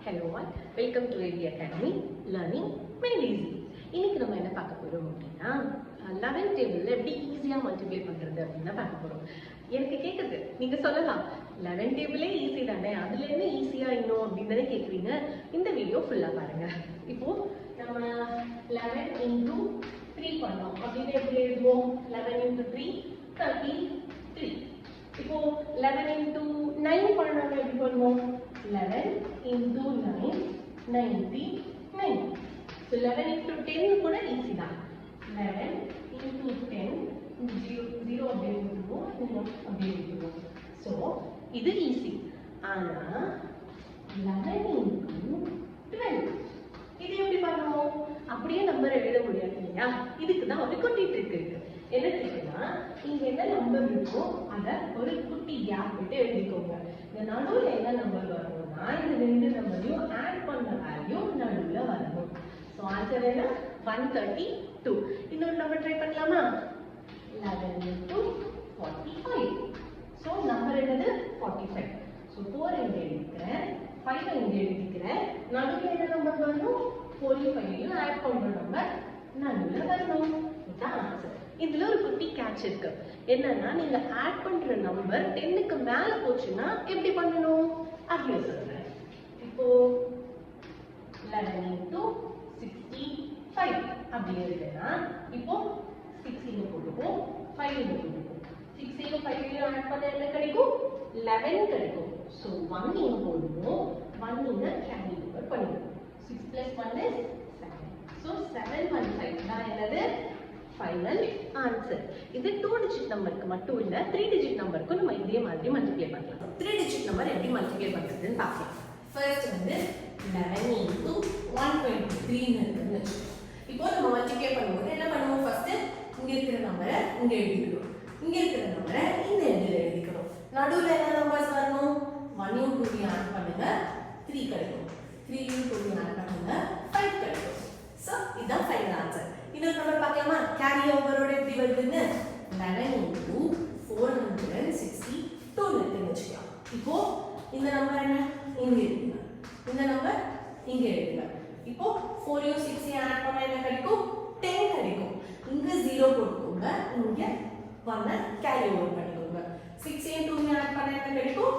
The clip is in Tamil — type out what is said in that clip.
Hello all, welcome to AD Academy Learning Made Easy. இன்னைக்கு நம்ம என்ன பார்க்க போறோம் அப்படின்னா 11th டேபிள்ல எப்படி ஈஸியா மல்டிப்ளை பண்றது அப்படின்னு பார்க்க போறோம். எனக்கு கேக்குது, நீங்க சொல்லலாம் 11th டேபிளே ஈஸி தானே, அதுல என்ன ஈஸியா இன்னும் அப்படின்னு கேக்குறீங்க. இந்த வீடியோ ஃபுல்லா பாருங்க. இப்போ நம்ம 11 into 3 பண்ணோம் அப்படின்னு எப்படி எழுதுவோம்? 11 into 3 33. இப்போ 11 into 9 பண்ணோம் எப்படி பண்ணுவோம்? 11 into 9 99. So 11 into 10 கூட ஈஸி தான். 11 into 10 0 அப்படியே விட்டுருவோம், அப்படியே விட்டுருவோம். ஸோ இது ஈஸி. ஆனா 11 into 12 இது எப்படி பண்ணுவோம்? அப்படியே நம்பர் எழுத முடியாது இல்லையா? இதுக்கு தான் ஒரு குட்டி ட்ரிக் இருக்கு. என்ன ட்ரிக்னா, இங்க என்ன நம்பர் இருக்கோ அதை ஒரு குட்டி கேப் விட்டு எழுதிக்கோங்க. இந்த நடுவில் என்ன நம்பர் வரணும்னா, இந்த ரெண்டு நம்பரையும் ஆட் பண்ண வேல்யூ நடுவில் வரணும். ஸோ ஆன்சர் என்ன? 132. இன்னொரு நம்பர் ட்ரை பண்ணலாமா? 11 into 45. ஸோ நம்பர் என்னது? 45. ஸோ 4 இங்கே எழுதிக்கிறேன், 5 இங்கே எழுதிக்கிறேன். நடுவில் என்ன நம்பர் வரணும்? 45 ஆட் பண்ற நம்பர் நடுவில் வரணும். இதுதான் ஆன்சர். இதுல ஒரு குட்டி கேட்ச் இருக்கு. என்னன்னா, நீங்க ஆட் பண்ற நம்பர் 10க்கு மேல போச்சுன்னா எப்படி பண்ணணும் அப்படியே சொல்றேன். இப்போ 11 into 65 அப்படி எழுதுனா, இப்போ 6 இங்க போட்டுப்போம், 5 இங்க போட்டுப்போம். 6 இங்க 5 இங்க ஆட் பண்ண என்ன கிடைக்கும்? 11 கிடைக்கும். ஸோ 1 இங்க போடுவோம், 1 இங்க கேரி ஓவர் பண்ணிடுவோம். 6 plus 1 is 7. So 715 தான் என்னது? Final answer. இது 2 டிஜிட் நம்பருக்கு மட்டும் இல்ல, 3 டிஜிட் நம்பருக்கு நம்ம இதே மாதிரி மல்டிப்ளை பண்ணலாம். 3 டிஜிட் நம்பர் எப்படி மல்டிப்ளை பண்றதுன்னு பார்க்கலாம். ஃபர்ஸ்ட் வந்து 11 into 123 ன்னு இருக்குன்னு வெச்சுக்கோங்க. இப்போ நம்ம மல்டிப்ளை பண்ணும்போது என்ன பண்ணுவோம்? ஃபர்ஸ்ட் இங்க இருக்கிற நம்பரை இங்க எழுதிக்கணும், இங்க இருக்கிற நம்பரை இந்த எண்ணில் எழுதிக்கணும். நடுவுல என்ன நம்பர்ஸ் வரணும்? 1 யும் 2 யும் ஆட் பண்ணுங்க, 3 கிடைக்கும். 3 யும் 2 யும் ஆட் பண்ணுங்க, 5 கிடைக்கும். சோ இதான் ஃபைனல் ஆன்சர். இன்னொரு நம்பர் பார்க்கலாமா? கேரி ஓவரோட எப்படி வருதுன்னு 11 into 462 இருக்குன்னு வச்சுக்கலாம். இப்போ இந்த நம்பர் என்ன? இங்க எழுதுங்க, இந்த நம்பர் இங்க எழுதுங்க. இப்போ 4 யும் 6 யும் ஆட் பண்ணா என்ன கிடைக்கும்? 10 கிடைக்கும். இங்க 0 போட்டுக்கோங்க, இங்க 1 கேரி ஓவர் பண்ணிக்கோங்க. 6 யும் 2 யும் ஆட் பண்ணா என்ன கிடைக்கும்?